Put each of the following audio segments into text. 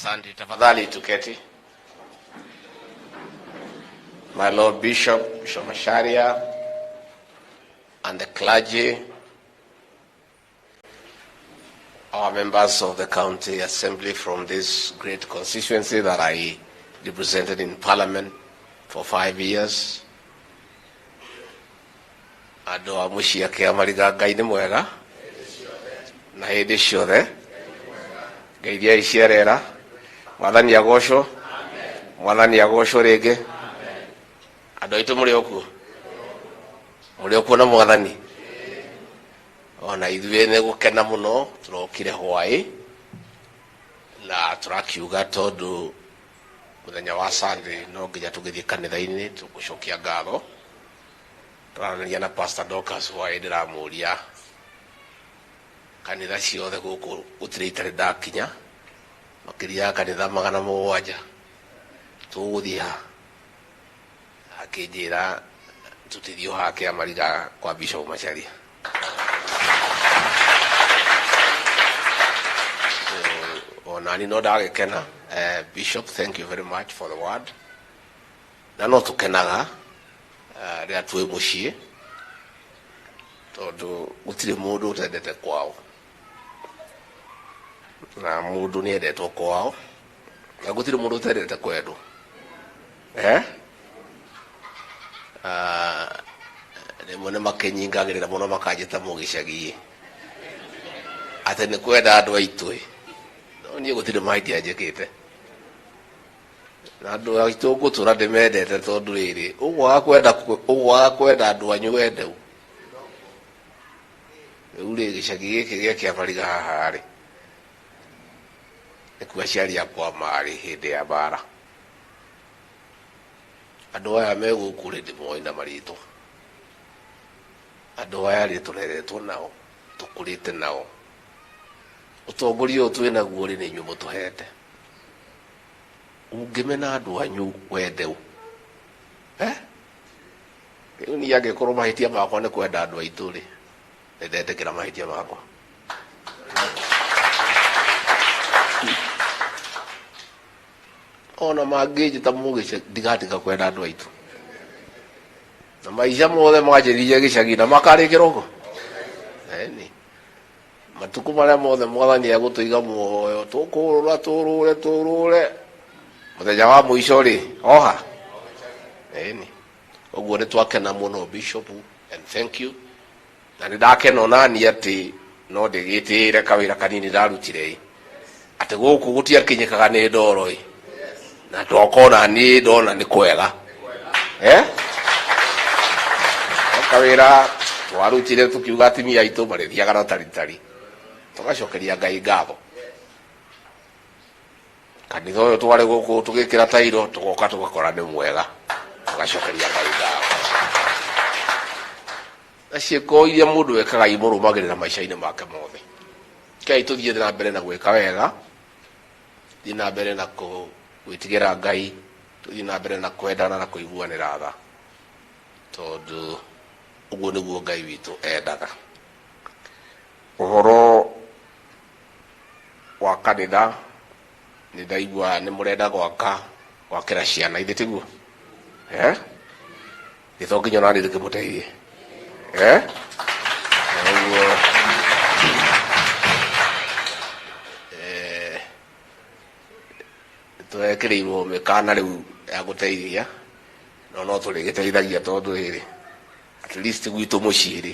Asante, tafadhali tuketi. My Lord Bishop, Bishop Macharia, and the clergy, our members of the county assembly from this great constituency that I represented in Parliament for 5 years. Ado amushia ke amariga Ngai ni mwega na hindi ciothe Ngai iria iciarera Mwathani agocwo Mwathani agocwo ringi ando itu muri okuo na Mwathani ona ithuĩ nĩ gũkena mũno turokire hwaĩ na turakiuga tondu muthenya wa Sunday no nginya tũgĩthiĩ kanitha-inĩ tũgũcokia ngatho. Tũranĩria na Pastor Dorcas hwaĩ ndĩramũria kanitha ciothe gũkũ gũtirĩ itarĩ ndakinya makĩria kanitha 700 tũgũthiĩ ha akĩnjĩra tũtithio hake amariga kwa Bishop Macharia. Onani no ndagĩkena. Bishop, thank you very much for the word. Na no tũkenaga rĩrĩa twĩ mũciĩ tondũ gũtirĩ mũndũ ũtendete kwao na mũndũ nĩ endetwo kwao na gũtirĩ mũndũ ũtendete kwendwo. Rĩmwe nĩ makĩnyingagĩrĩra mũno makanjĩta mũgĩcagi atĩ nĩ kwenda andũ aitũ no niĩ gũtirĩ mahĩtia njĩkĩte na andũ aitũ ngũtũra ndĩmendete tondũ rĩrĩ ũgwaga kwenda andũ anyu wende rĩu rĩ gĩcagi gĩkĩ gĩa Kĩamariga haha rĩ nĩkuo aciari akwa marĩ hĩndĩ ya mbara. Andũ aya me gũkũ rĩ ndĩmoĩ na marĩtwa. Andũ aya rĩ tũreretwo nao tũkũrĩte nao ũtongoria ũyũ twĩ naguo rĩ nĩ inyuĩ mũtũhete. Ũngĩmena andũ anyu wende rĩu niĩ angĩkorwo mahĩtia makwa nĩ kwenda andũ aitũ rĩ nĩndetĩkĩra mahĩtia makwa. Ona mangĩnjĩta mũgĩcagi ndigatiga kwenda andũ aitũ na maica mothe manjĩrĩire gĩcagi na makarĩkĩra ũguo. Matukũ marĩa mothe Mwathani egũtũiga muoyo tũrũre muthenya wa mũico rĩ oha. Ũguo nĩ twakena mũno Bishop, and thank you. Na nĩ ndakena onani atĩ no ndĩgĩtĩĩre kawĩra kanini ndarutire atĩ gũkũ gũtiakinyĩkaga nĩ ndoro na twakona niĩ ndona nĩ kwega. Kawĩra twarutire tũkiuga atimia aitũ marĩthiaga na taritari tũgacokeria Ngai ngatho. Kanitha ũyũ twarĩ gũkũ tũgĩkĩra tairo tũgoka tũgakora nĩ mwega tũgacokeria Ngai ngatho. Na ciĩko iria mũndũ ekaga imũrũmagĩrĩra maica-inĩ make mothe. Kei tũthiĩ na mbere na gwĩka wega, thiĩ na mbere na gwĩtigĩra Ngai, tũthiĩ na mbere na kwendana na kũiguanĩra tha tondũ ũguo nĩguo Ngai witũ endaga. Ũhoro wa kanitha nĩ ndaigua nĩ mũrenda gwakĩra ciana ithe tiguo gĩtho nginya nani ndĩkĩmũteithie ũguo twekĩrĩirwo mĩkana rĩu ya gũteithia no tũrĩgĩteithagia tondũ rĩrĩ at least gwitũ mũciĩ rĩ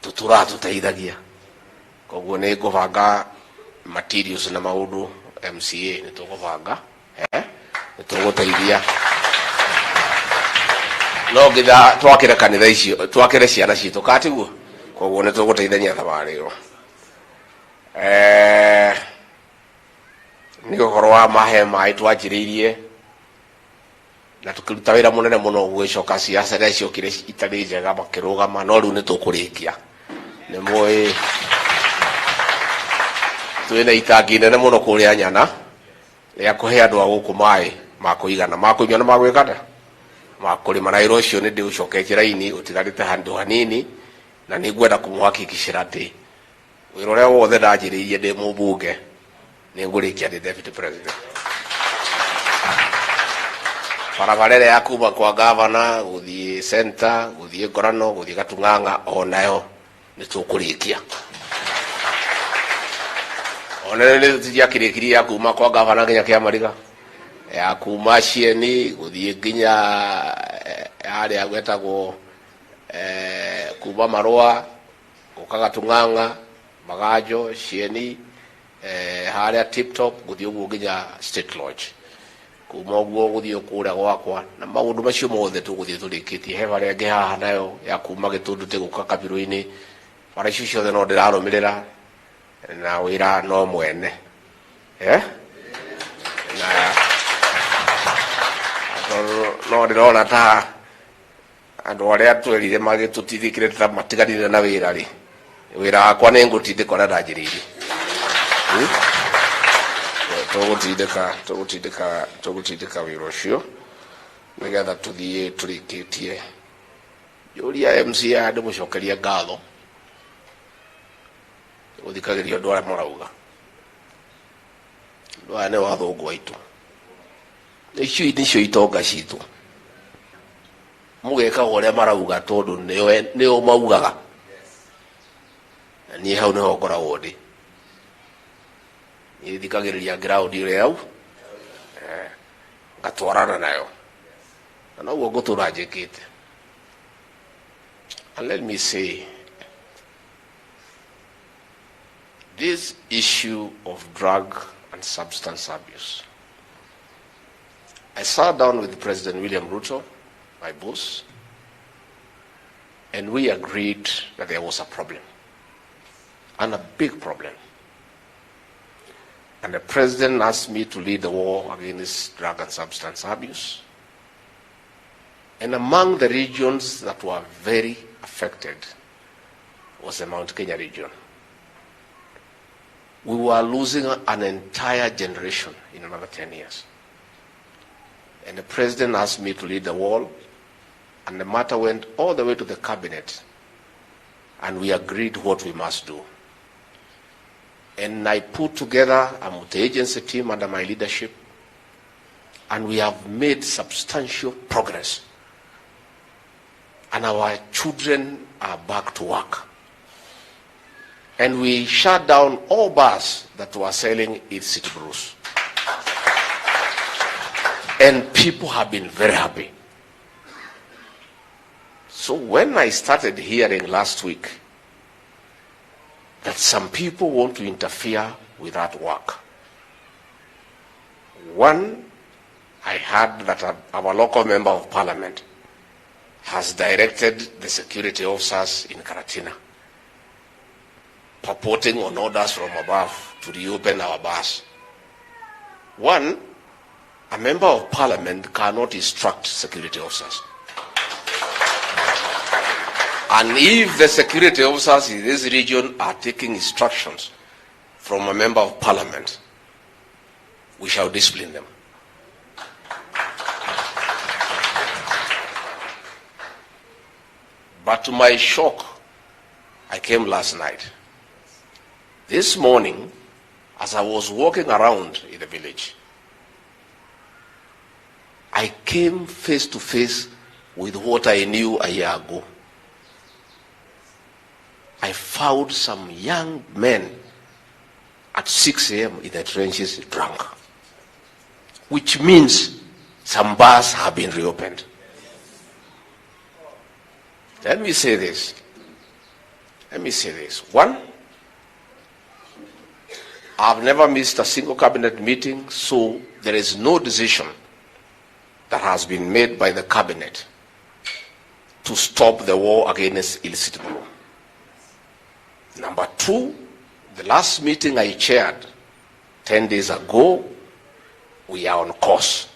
tũtũratũteithagia. Koguo nĩ ngũbanga materials na maũndũ MCA nĩ tũgũbanga nĩ tũgũteithia no nginya twakĩre kanitha icio twakĩre ciana citũ katiguo. Koguo nĩ tũgũteithania thabarĩ ĩyo. Nĩ ũhoro wa mahe maĩ twanjĩrĩirie na tũkĩruta wĩra mũnene mũno gwĩcoka ciaca iria ciokire itarĩ njega makĩrũgama no rĩu nĩ tũkũrĩkia. Nĩ mũĩ twĩna itangi nene mũno kũrĩa Nyana rĩa kũhe andũ a gũkũ maĩ ma kũigana ma kũnyua na ma gwĩkana ma kũrĩma. Na wĩra ũcio nĩ ndĩũcoketie raini ũtigarĩte handũ hanini na nĩ ngwenda kũmũhakikicĩra atĩ wĩra ũrĩa wothe ndanjĩrĩirie ndĩ mũmbunge ningurikia the deputy president. Paravarere ya kuma kwa governor guthie center guthie Ngorano guthie Gatung'ang'a onayo nitukurikia. Onere ni tutiakirikirie ya kuma kwa governor nginya Kiamariga, ya kuma Cieni guthie nginya aria gwetagwo kuma Marua guka Gatung'ang'a Magajo Cieni haria Tiptop guthie uguo nginya State Lodge. Kuma uguo guthie kuria gwakwa na maundu macio mothe tuguthie turikitie he varia ngi haha nayo ya kuma Gitundu guka Kabiru-ini varia icio ciothe no ndirarumirira na wira no mwene na no ndirona ta andu aria twerire magitutithikire ta matiganire na wira ri wira wakwa ni ngutindika na ndanjiriire tugutindika wira ucio nigetha tuthie turikitie yuria MCA ndi mucokeria ngatho uthikagiria andu aria marauga andu aya ni wathungu waitu icio nicio itonga citu mugeka uria marauga tondu nio maugaga ni hau niho ngoragwo ndi thikagiriria ground ire yau ngatwarana nayo na uguo ngutura njikite. And let me say, this issue of drug and substance abuse, I sat down with President William Ruto, my boss, and we agreed that there was a problem, and a big problem. And the president asked me to lead the war against drug and substance abuse. And among the regions that were very affected was the Mount Kenya region. We were losing an entire generation in another 10 years. And the president asked me to lead the war, and the matter went all the way to the cabinet, and we agreed what we must do. And I put together a multi-agency team under my leadership, and we have made substantial progress. And our children are back to work. And we shut down all bars that were selling illicit brews. And people have been very happy. So when I started hearing last week that some people want to interfere with that work, one, I heard that our local member of parliament has directed the security officers in Karatina, purporting on orders from above to reopen our bars. One, a member of parliament cannot instruct security officers. And if the security officers in this region are taking instructions from a member of parliament, we shall discipline them. But to my shock, I came last night. This morning, as I was walking around in the village, I came face to face with what I knew a year ago. I found some young men at 6 a.m. in the trenches drunk, which means some bars have been reopened. Let me say this. One, I've never missed a single cabinet meeting, so there is no decision that has been made by the cabinet to stop the war against illicit brew. Number two, the last meeting I chaired 10 days ago, we are on course.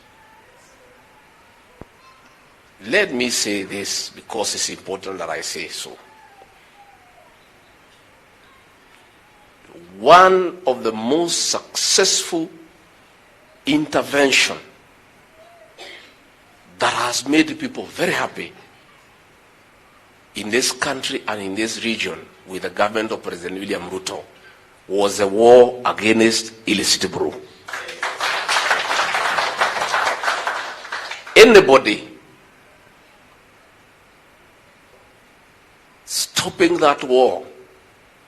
Let me say this because it's important that I say so. One of the most successful intervention that has made people very happy in this country and in this region with the government of President William Ruto was a war against illicit brew. Anybody stopping that war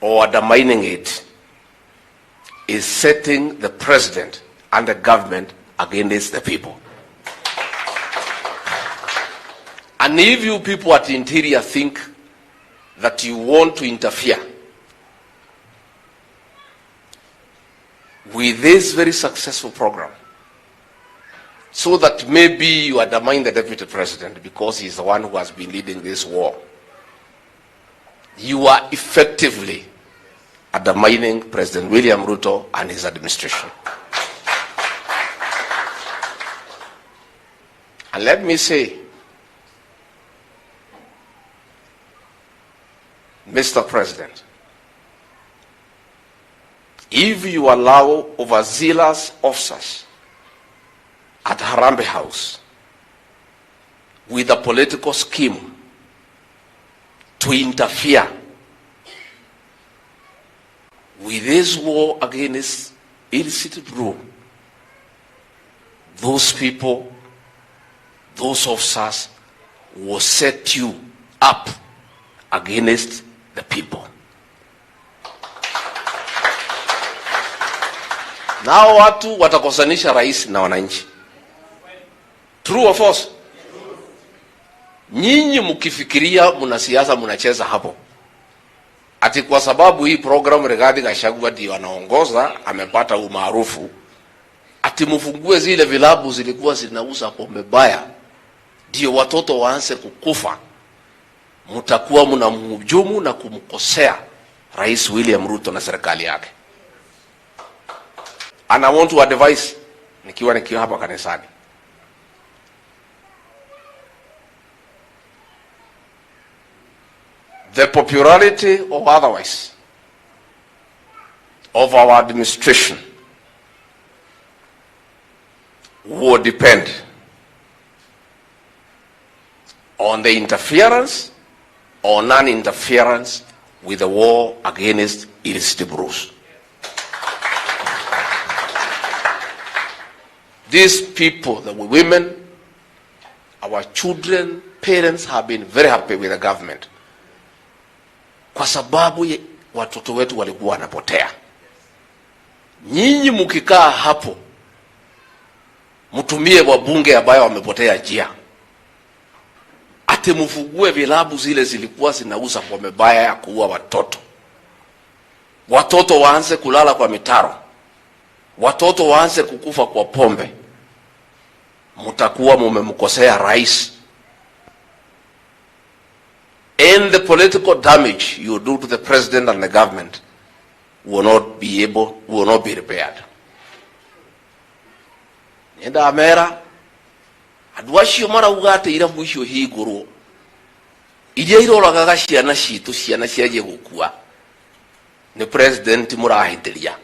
or undermining it is setting the president and the government against the people. And if you people at the interior think that you want to interfere with this very successful program, so that maybe you undermine the deputy president because he's the one who has been leading this war, you are effectively undermining President William Ruto and his administration. And let me say, Mr. President, if you allow overzealous officers at Harambee House with a political scheme to interfere with this war against illicit brew, those people, those officers will set you up against the people. Nao watu watakosanisha rais na wananchi. True or false? Nyinyi mkifikiria mna siasa mnacheza hapo. Ati kwa sababu hii program Rigathi Gachagua ndio anaongoza, amepata umaarufu, ati mfungue zile vilabu zilikuwa zinauza pombe baya ndio watoto waanze kukufa, mtakuwa mnamhujumu na kumkosea Rais William Ruto na serikali yake. And I want to advise, nikiwa hapa kanisani, the popularity or otherwise of our administration will depend on the interference or non-interference with the war against illicit brews. These people, the women, our children, parents have been very happy with the government, kwa sababu watoto wetu walikuwa wanapotea. Nyinyi mkikaa hapo mtumie wabunge ambao wamepotea njia, ate mfungue vilabu zile zilikuwa zinauza pombe baya ya kuua watoto, watoto waanze kulala kwa mitaro, watoto waanze kukufa kwa pombe, mtakuwa mumemkosea rais. And the political damage you do to the president and the government will not be repaired. Nenda amera adwashi mara ugate ira mwisho higuru ije iroraga gaciana citu ciana ciaje gukua ni president murahitiria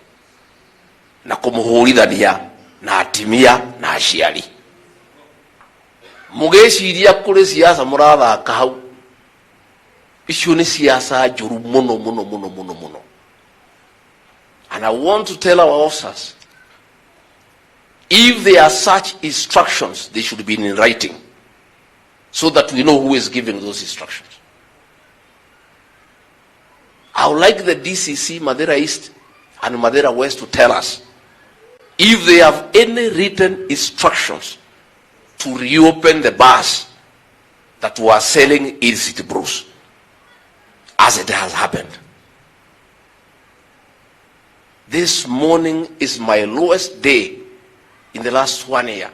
na kumuhurithania na atimia na aciari. Mugeciria kuri siasa murathaka hau, icio ni siasa njuru muno. And I want to tell our officers, if there are such instructions, they should be in writing so that we know who is giving those instructions. I would like the DCC, Mathira East and Mathira West, to tell us if they have any written instructions to reopen the bars that were selling illicit brews, as it has happened. This morning is my lowest day in the last 1 year,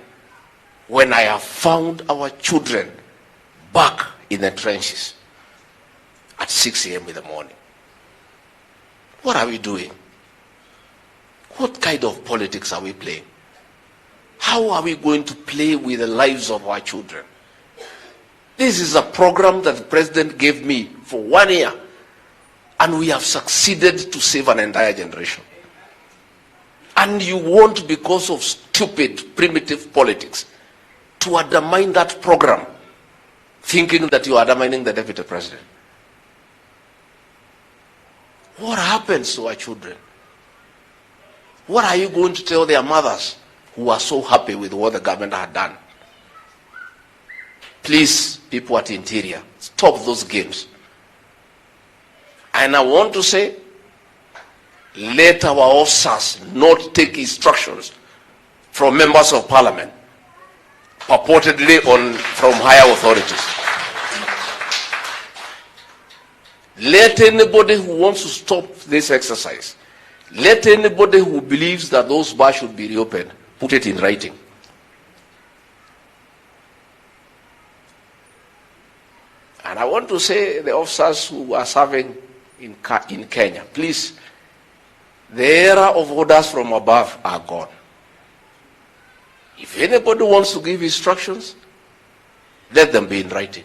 when I have found our children back in the trenches at 6 a.m. in the morning. What are we doing? What kind of politics are we playing? How are we going to play with the lives of our children? This is a program that the president gave me for 1 year, and we have succeeded to save an entire generation. And you want, because of stupid, primitive politics, to undermine that program, thinking that you are undermining the deputy president. What happens to our children? What are you going to tell their mothers who are so happy with what the government had done? Please, people at Interior, stop those games. And I want to say, let our officers not take instructions from members of parliament, purportedly from higher authorities. Let anybody who wants to stop this exercise, let anybody who believes that those bars should be reopened, put it in writing. And I want to say, the officers who are serving in Kenya, please, the era of orders from above are gone. If anybody wants to give instructions, let them be in writing.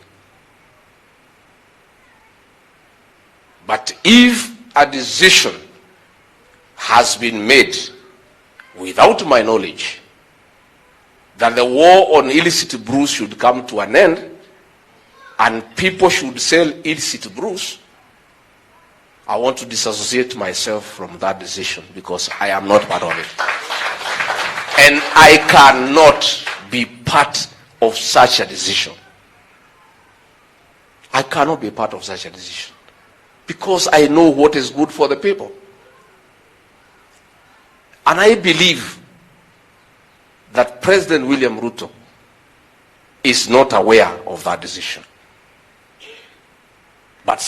But if a decision has been made without my knowledge that the war on illicit brews should come to an end and people should sell illicit brews, I want to disassociate myself from that decision because I am not part of it. And I cannot be part of such a decision. I cannot be part of such a decision because I know what is good for the people. And I believe that President William Ruto is not aware of that decision. But